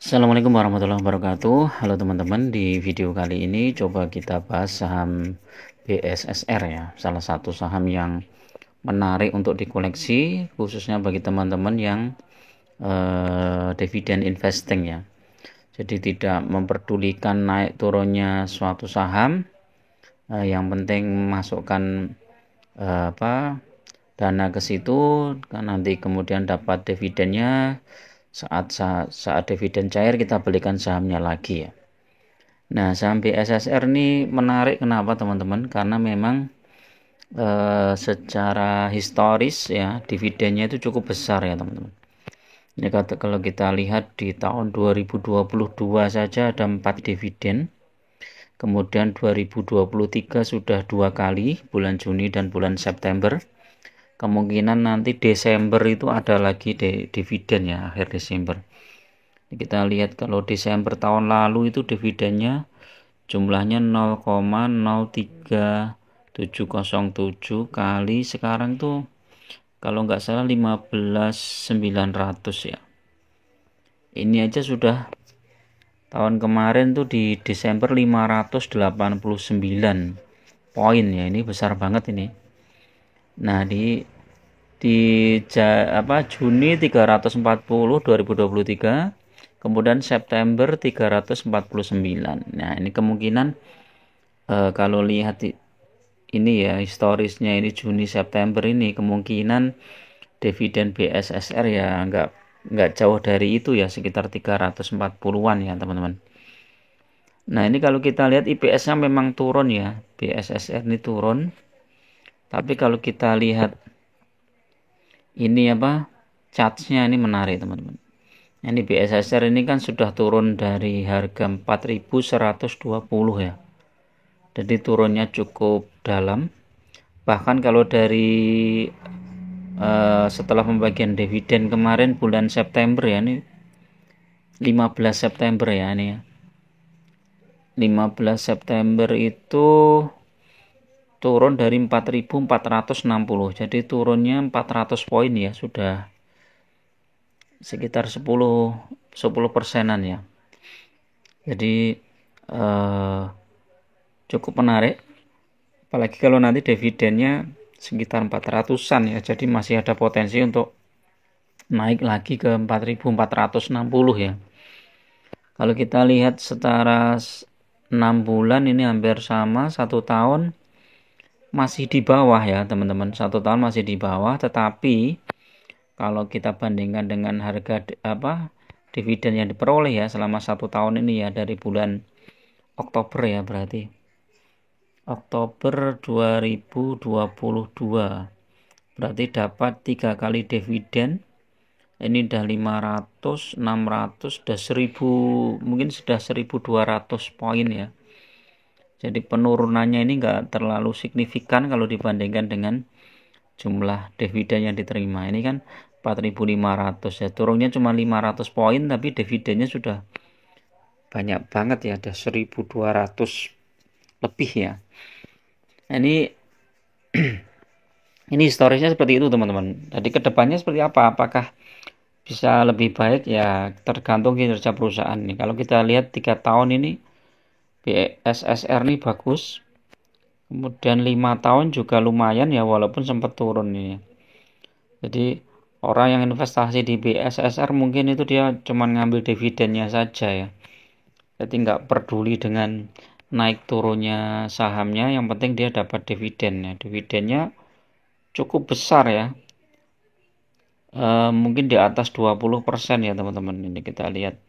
Assalamualaikum warahmatullahi wabarakatuh. Halo teman-teman, di video kali ini coba kita bahas saham BSSR ya. Salah satu saham yang menarik untuk dikoleksi khususnya bagi teman-teman yang dividen investing ya. Jadi tidak memperdulikan naik turunnya suatu saham, yang penting masukkan dana ke situ, kan nanti kemudian dapat dividennya. Saat dividen cair kita belikan sahamnya lagi ya. Nah, saham BSSR ini menarik kenapa teman-teman? Karena memang secara historis ya dividennya itu cukup besar ya teman-teman. Ini kalau kita lihat di tahun 2022 saja ada 4 dividen. Kemudian 2023 sudah 2 kali, bulan Juni dan bulan September. Kemungkinan nanti Desember itu ada lagi dividen ya, akhir Desember. Kita lihat kalau Desember tahun lalu itu dividennya jumlahnya 0,03707 kali, sekarang tuh kalau nggak salah 15.900 ya. Ini aja sudah tahun kemarin tuh di Desember 589 poin ya, ini besar banget ini. Nah, di Juni 340 2023, kemudian September 349. Nah, ini kemungkinan kalau lihat ini ya historisnya, ini Juni September ini kemungkinan dividen BSSR ya nggak jauh dari itu ya, sekitar 340-an ya teman-teman. Nah, ini kalau kita lihat IPS-nya memang turun ya, BSSR ini turun. Tapi kalau kita lihat ini chartnya ini menarik teman-teman. Ini BSSR ini kan sudah turun dari harga 4.120 ya. Jadi turunnya cukup dalam. Bahkan kalau dari setelah pembagian dividen kemarin bulan September ya, ini 15 September ya ini ya. 15 September itu turun dari 4.460. Jadi turunnya 400 poin ya, sudah sekitar 10%-an ya. Jadi cukup menarik, apalagi kalau nanti dividennya sekitar 400-an ya, jadi masih ada potensi untuk naik lagi ke 4.460 ya. Kalau kita lihat secara 6 bulan ini hampir sama, 1 tahun masih di bawah ya teman-teman, 1 tahun masih di bawah. Tetapi kalau kita bandingkan dengan harga dividen yang diperoleh ya selama 1 tahun ini ya, dari bulan Oktober ya, berarti Oktober 2022 berarti dapat 3 kali dividen. Ini udah 500, 600, udah 1000, mungkin sudah 1200 poin ya. Jadi penurunannya ini enggak terlalu signifikan kalau dibandingkan dengan jumlah dividen yang diterima. Ini kan 4.500 ya, turunnya cuma 500 poin tapi dividennya sudah banyak banget ya, ada 1.200 lebih ya. Nah, ini historisnya seperti itu teman-teman. Jadi kedepannya seperti apa? Apakah bisa lebih baik ya, tergantung kinerja perusahaan nih. Kalau kita lihat 3 tahun ini BSSR ini bagus. Kemudian 5 tahun juga lumayan ya, walaupun sempat turun ini. Jadi orang yang investasi di BSSR mungkin itu dia cuma ngambil dividennya saja ya. Jadi nggak peduli dengan naik turunnya sahamnya, yang penting dia dapat dividennya. Dividennya cukup besar ya. Mungkin di atas 20% ya teman-teman. Ini kita lihat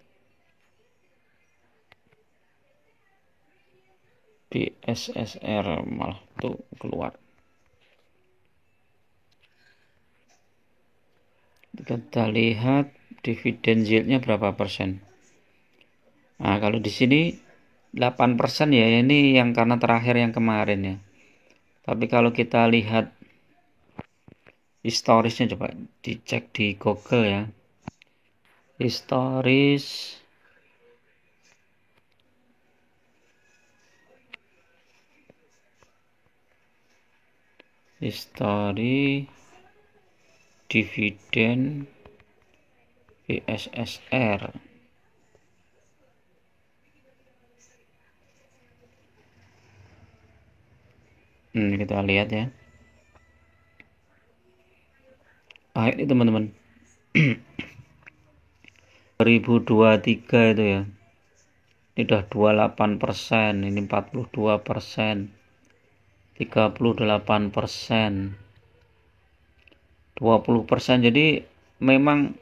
BSSR malah tuh keluar. Kita lihat dividen yieldnya berapa persen. Nah, kalau di sini 8% ya, ini yang karena terakhir yang kemarin ya. Tapi kalau kita lihat historisnya, coba dicek di Google ya. Historis dividen BSSR. Kita lihat ya. Ini teman-teman. 2023 itu ya. Ini udah 28%, ini 42%, 38%, 20%. Jadi memang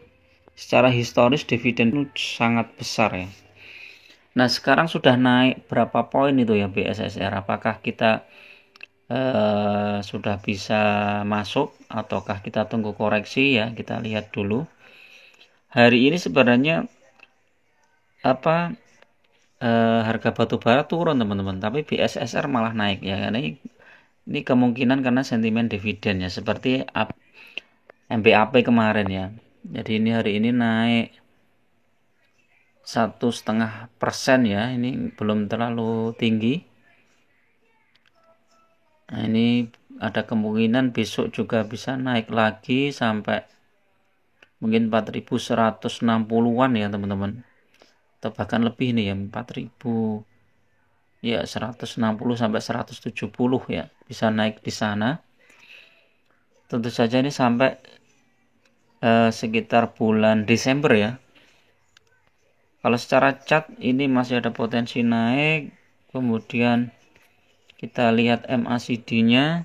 secara historis dividen itu sangat besar ya. Nah, sekarang sudah naik berapa poin itu ya BSSR? Apakah kita sudah bisa masuk ataukah kita tunggu koreksi ya? Kita lihat dulu. Hari ini sebenarnya harga batu bara turun teman-teman, tapi BSSR malah naik ya. Karena ini kemungkinan karena sentimen dividen ya, seperti MBAP kemarin ya. Jadi ini hari ini naik 1,5% ya, ini belum terlalu tinggi. Nah, ini ada kemungkinan besok juga bisa naik lagi sampai mungkin 4.160-an ya teman-teman, atau bahkan lebih nih ya, 4.000 ya, 160 sampai 170 ya, bisa naik di sana. Tentu saja ini sampai sekitar bulan Desember ya. Kalau secara chart ini masih ada potensi naik. Kemudian kita lihat MACD-nya.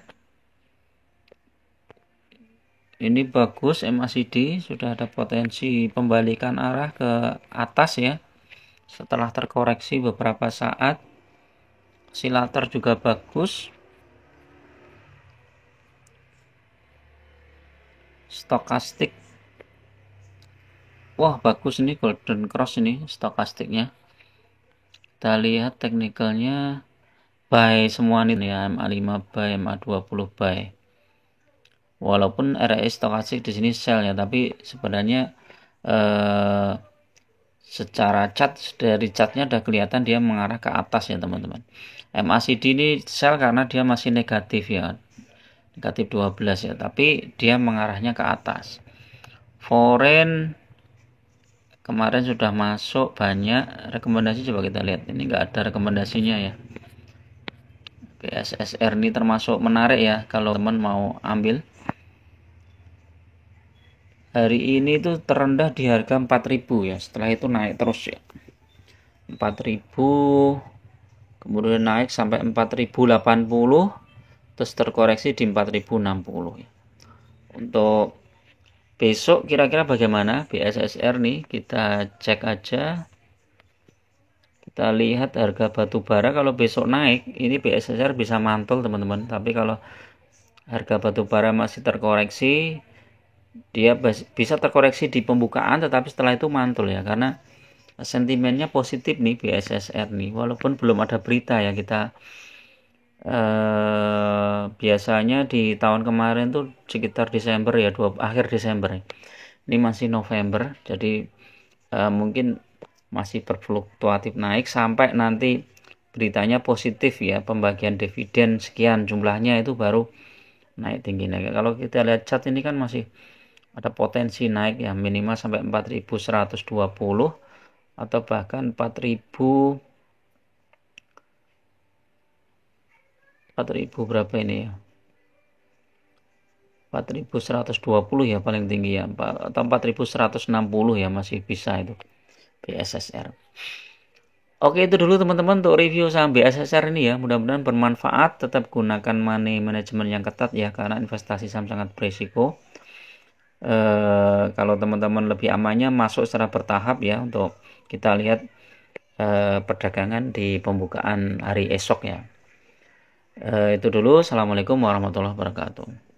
Ini bagus, MACD sudah ada potensi pembalikan arah ke atas ya. Setelah terkoreksi beberapa saat. Oscillator juga bagus. Stokastik, wah bagus ini, golden cross ini stokastiknya. Kita lihat teknikalnya buy semua nih ya, MA5 buy, MA20 buy. Walaupun RSI stokastik di sini sell ya, tapi sebenarnya secara chart, dari chartnya udah kelihatan dia mengarah ke atas ya teman-teman. MACD ini sell karena dia masih negatif ya, negatif 12 ya, tapi dia mengarahnya ke atas. Foreign kemarin sudah masuk banyak rekomendasi, coba kita lihat, ini enggak ada rekomendasinya ya. BSSR ini termasuk menarik ya kalau teman mau ambil. Hari ini itu terendah di harga 4.000 ya, setelah itu naik terus ya, 4.000, kemudian naik sampai 4.080, terus terkoreksi di 4.060 ya. Untuk besok kira-kira bagaimana BSSR nih, kita cek aja. Kita lihat harga batu bara, kalau besok naik ini BSSR bisa mantul teman-teman, tapi kalau harga batu bara masih terkoreksi, dia bisa terkoreksi di pembukaan tetapi setelah itu mantul ya, karena sentimennya positif nih BSSR nih, walaupun belum ada berita ya. Kita biasanya di tahun kemarin tuh sekitar Desember ya, akhir Desember. Ini masih November, jadi mungkin masih berfluktuatif naik sampai nanti beritanya positif ya, pembagian dividen sekian jumlahnya, itu baru naik tinggi. Nah, kalau kita lihat chart ini kan masih ada potensi naik ya, minimal sampai 4.120 atau bahkan 4.000 berapa ini ya, 4.120 ya paling tinggi ya, atau 4.160 ya, masih bisa itu BSSR. Oke, itu dulu teman-teman untuk review saham BSSR ini ya. Mudah-mudahan bermanfaat. Tetap gunakan money management yang ketat ya, karena investasi saham sangat berisiko. Kalau teman-teman lebih amannya masuk secara bertahap ya, untuk kita lihat perdagangan di pembukaan hari esok ya. Itu dulu. Assalamualaikum warahmatullahi wabarakatuh.